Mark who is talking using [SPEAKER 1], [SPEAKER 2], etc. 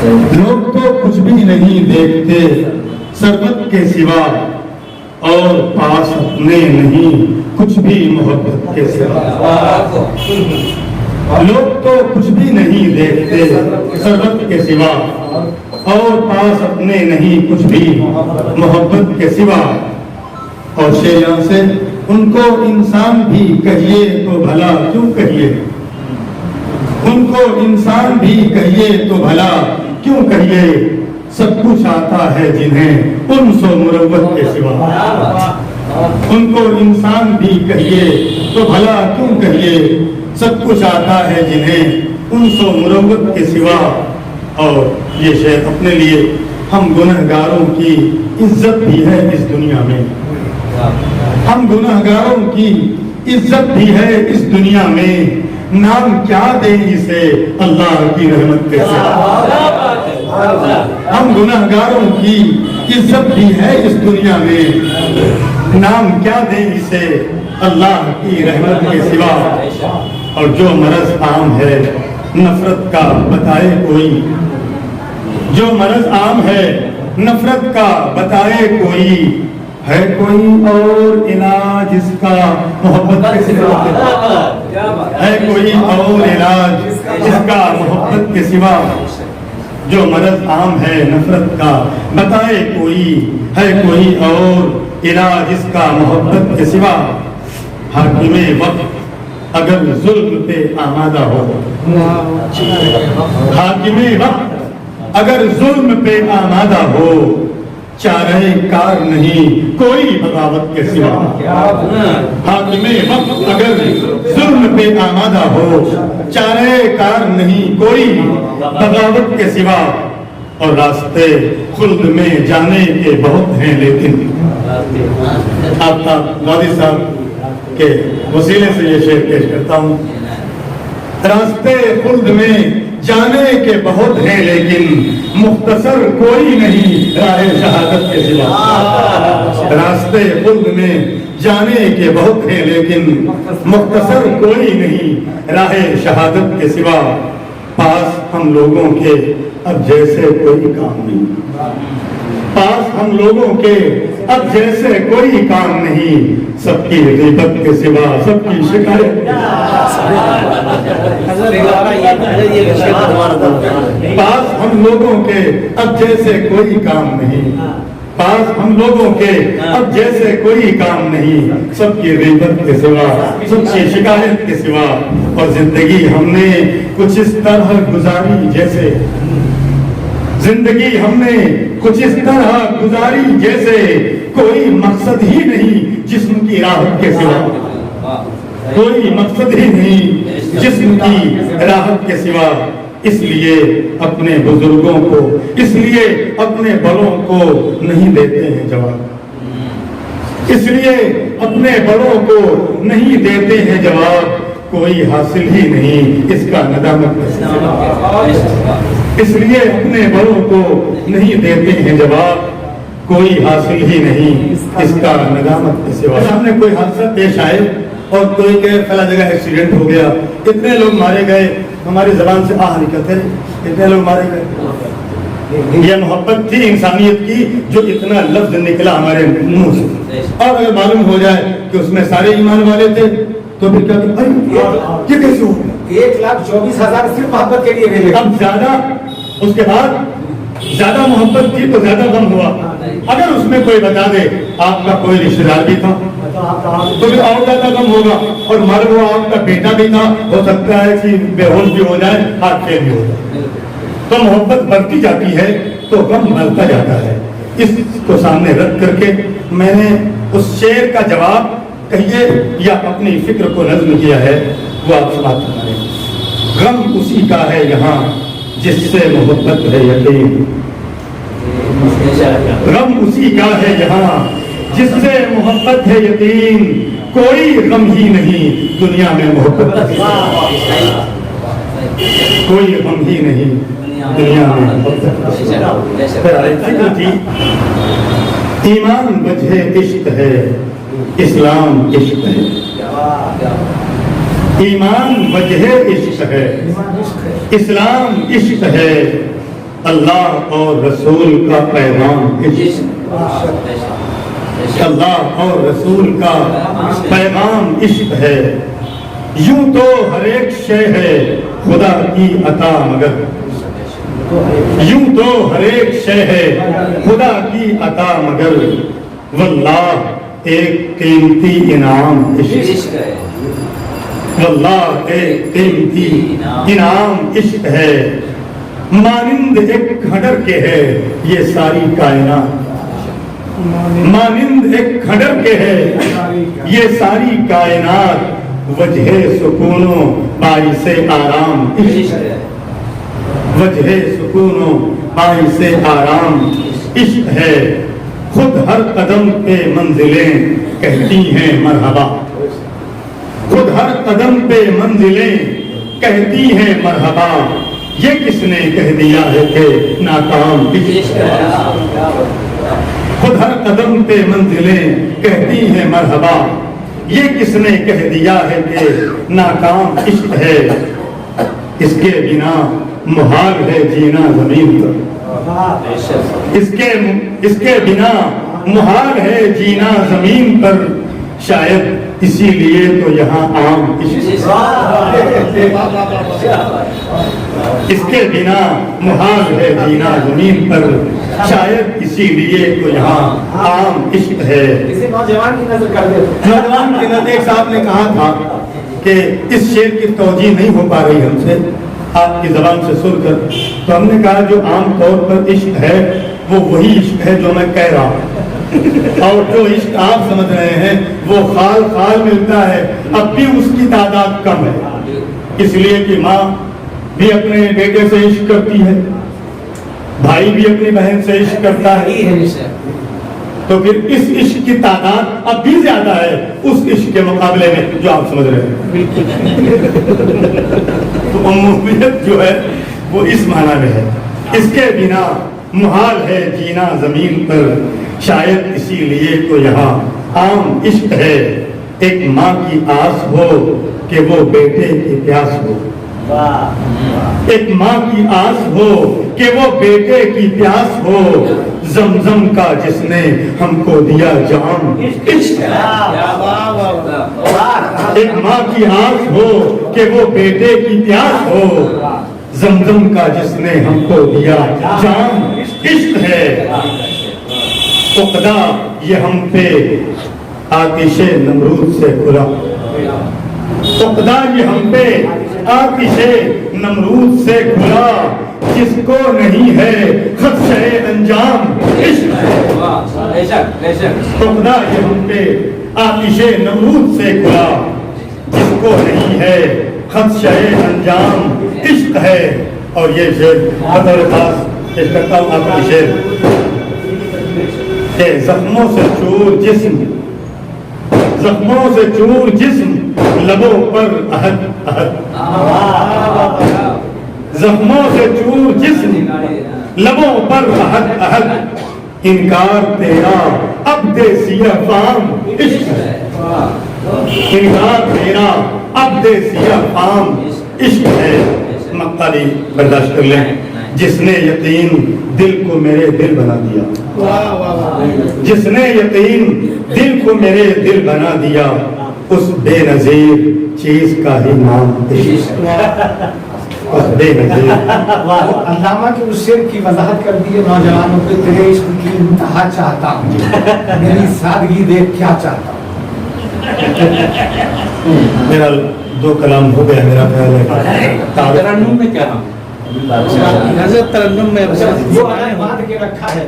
[SPEAKER 1] لوگ تو کچھ بھی نہیں دیکھتے سربت کے سوا، اور پاس اپنے نہیں کچھ بھی محبت کے سوا۔ لوگ تو کچھ بھی نہیں دیکھتے سربت کے سوا، اور پاس اپنے نہیں کچھ بھی محبت کے سوا۔ اور شیعہ سے ان کو انسان بھی کہیے تو بھلا کیوں کہیے، ان کو انسان بھی کہیے تو بھلا کیوں کہیے، سب کچھ آتا ہے جنہیں انس و مروت کے سوا۔ ان کو انسان بھی کہیے تو بھلا کیوں کہیے، سب کچھ آتا ہے جنہیں انس و مروت کے سوا۔ اور یہ شعر اپنے لیے، ہم گنہگاروں کی عزت بھی ہے اس دنیا میں، ہم گنہگاروں کی عزت بھی ہے اس دنیا میں، نام کیا دیں اسے اللہ کی رحمت کے سوا۔ ہم گنہگاروں کی عزت بھی ہے اس دنیا میں، نام کیا دیں اسے اللہ کی رحمت کے سوا۔ اور جو مرض عام ہے نفرت کا بتائے کوئی، جو مرض عام ہے نفرت کا بتائے کوئی، ہے کوئی اور علاج اس کا محبت کے سوا، ہے کوئی اور علاج اس کا محبت کے سوا۔ جو مرض عام ہے نفرت کا بتائے کوئی، ہے کوئی اور علاج اس کا محبت کے سوا۔ حاکم وقت اگر ظلم پہ آمادہ ہو، حاکم وقت اگر ظلم پہ آمادہ ہو، چارہ کار نہیں کوئی بغاوت کے سوا۔ حاکم وقت اگر ظلم پہ آمادہ ہو، چارہ کار نہیں کوئی بغاوت کے سوا۔ اور راستے خلد میں جانے کے بہت ہیں لیکن، آفتاب غازی صاحب کے وسیلے سے یہ شعر پیش کرتا ہوں۔ راستے خلد میں جانے کے بہت ہیں لیکن، مختصر کوئی نہیں راہ شہادت کے سوا۔ راستے خلد میں جانے کے بہت ہیں لیکن، مختصر کوئی نہیں راہ شہادت کے سوا۔ پاس ہم لوگوں کے اب جیسے کوئی کام نہیں، پاس ہم لوگوں کے اب جیسے کوئی کام نہیں، سب کی غیبت کے سوا سب کی شکایت۔ پاس ہم لوگوں کے اب جیسے کوئی کام نہیں، پاس ہم لوگوں کے اب جیسے کوئی کام نہیں، سب کی غیبت کے سوا سب کی شکایت کے سوا۔ اور زندگی ہم نے کچھ اس طرح گزاری جیسے، زندگی ہم نے کچھ اس طرح گزاری جیسے، کوئی مقصد ہی نہیں جسم کی راحت کے سوا، کوئی مقصد ہی نہیں جسم کی راحت کے سوا۔ اس لیے اپنے بزرگوں کو، اس لیے اپنے بڑوں کو نہیں دیتے ہیں جواب، اس لیے اپنے بڑوں کو نہیں دیتے ہیں جواب، کوئی حاصل ہی نہیں اس کا ندامت کے سوا۔ اس لیے اپنے بڑوں کو نہیں دیتے ہیں جواب، کوئی حاصل ہی نہیں اس کا ندامت کے سوا۔ سامنے کوئی حادثہ پیش آئے اور کوئی کہ فلاں جگہ ایکسیڈنٹ ہو گیا، اتنے لوگ مارے گئے، ہماری زبان سے آہ نکلتے اتنے لوگ مارے گئے۔ یہ محبت تھی انسانیت کی جو اتنا لفظ نکلا ہمارے منہ سے۔ اور اگر معلوم ہو جائے کہ اس میں سارے ایمان والے تھے تو پھر کیا یہ کیسے ہو گیا؟
[SPEAKER 2] 1,24,000 صرف محبت کے لیے ملے۔
[SPEAKER 1] اب زیادہ اس کے بعد زیادہ محبت تھی تو زیادہ غم ہوا۔ اگر اس میں کوئی بتا دے آپ کا کوئی رشتہ دار بھی تھا تو پھر اور زیادہ غم ہوگا، اور معلوم ہوا آپ کا بیٹا بھی تھا، ہو سکتا ہے کہ بے ہوش بھی ہو جائے، ہاتھ پھیل بھی ہو جائے۔ تو محبت بڑھتی جاتی ہے تو غم بڑھتا جاتا ہے۔ اس کو سامنے رکھ کر کے میں نے اس شعر کا جواب کہیے یا اپنی فکر کو نظم کیا ہے، وہ آپ سماعت کریں۔ غم اسی کا ہے یہاں جس سے محبت ہے یقین، غم اسی کا ہے یہاں جس سے محبت ہے یقین، کوئی غم ہی نہیں دنیا میں محبت ہے، کوئی غم ہی نہیں دنیا میں محبت ہے۔ فکر تھی ایمان وجہ عشق ہے، اسلام عشق ہے، ایمان وجہ عشق ہے، اسلام عشق ہے، اللہ اور رسول کا پیغام عشق، اللہ اور رسول کا پیغام عشق ہے۔ یوں تو ہر ایک شے ہے خدا کی عطا مگر، یوں تو ہر ایک شے ہے خدا کی عطا مگر، واللہ ایک قیمتی انعام عشق ہے، واللہ ایک قیمتی انعام عشق ہے۔ مانند ایک کھڈر کے ہے یہ ساری کائنات، مانند ایک کھڈر کے ہے یہ ساری کائنات، وجہ سکون و باعث آرام عشق ہے، وجہ سکون و باعث آرام عشق ہے۔ خود ہر قدم پہ منزلیں کہتی ہیں مرحبا، خود ہر قدم پہ منزلیں کہتی ہیں مرحبا، یہ کس نے کہہ دیا ہے کہ ناکام عشق ہے، خود ہر قدم پہ منزلیں کہتی ہیں مرحبا، یہ کس نے کہہ دیا ہے کہ ناکام عشق ہے۔ اس کے بنا محال ہے جینا زمین پر، اس کے بنا محال ہے جینا زمین پر، شاید اسی لیے تو یہاں عام عشق، اس کے بنا محال ہے جینا زمین پر، شاید اسی لیے تو یہاں عام عشق ہے۔
[SPEAKER 2] اسے نوجوان کی نظر کر دے،
[SPEAKER 1] نوجوان کے نظر ایک صاحب نے کہا تھا کہ اس شعر کی توجیہ نہیں ہو پا رہی ہم سے آپ کی زبان سے سن کر، تو ہم نے کہا جو عام طور پر عشق ہے وہ وہی عشق ہے جو میں کہہ رہا ہوں، اور جو عشق آپ سمجھ رہے ہیں وہ خال خال ملتا ہے، اب بھی اس کی تعداد کم ہے، اس لیے کہ ماں بھی اپنے بیٹے سے عشق کرتی ہے، بھائی بھی اپنی بہن سے عشق کرتا ہے، تو پھر اس عشق کی تعداد اب بھی زیادہ ہے اس عشق کے مقابلے میں جو آپ سمجھ رہے ہیں۔ تو عمومیت جو ہے وہ اس معنی میں ہے، اس کے بنا محال ہے جینا زمین پر، شاید اسی لیے تو یہاں عام عشق ہے۔ ایک ماں کی آس ہو کہ وہ بیٹے کی پیاس ہو، ایک ماں کی آس ہو کہ وہ بیٹے کی پیاس ہو، زمزم کا جس نے ہم کو دیا جام عشق ہے۔ ایک ماں کی آس ہو کہ وہ بیٹے کی پیاس ہو، زمزم کا جس نے ہم کو دیا جام عشق ہے۔ عقدہ یہ ہم پہ آتش نمرود سے کھلا، عقدہ یہ ہم پہ آتش نمرود سے کھلا، جس کو نہیں ہے خدشہ انجام عشق ہے۔ عقدہ یہ ہم پہ آتش نمرود سے کھلا، جس کو نہیں ہے خدشہ انجام عشق ہے۔ اور یہ شعر بطور خاص پیش کرتا ہوں آپ کی شعر کہ زخموں سے چور جسم، زخموں سے چور جسم، لبوں پر عہد عہد، زخموں سے چور جسم، لبوں پر عہد عہد، انکار تیرا اب دے سیاہ فام عشق ہے، انکار تیرا اب دے سیاہ فام عشق ہے۔ مقالی برداشت کر لیں، جس نے یقین دل کو میرے دل بنا دیا، جس نے یقین دل کو میرے دل بنا دیا، اس بے نظیر چیز کا ہی نام عشق ہے، اس بے نظیر۔
[SPEAKER 2] علامہ کی اس شعر کی وضاحت کر دی ہے نوجوانوں کو، تیرے عشق کی انتہا چاہتا ہوں، میری سادگی دیکھ کیا چاہتا ہوں۔
[SPEAKER 1] میرا 2 کلام ہو گیا، میرا خیال ہے
[SPEAKER 3] ترنم میں کیا
[SPEAKER 2] حضرت ترنم میں وہ باندھ کے رکھا ہے۔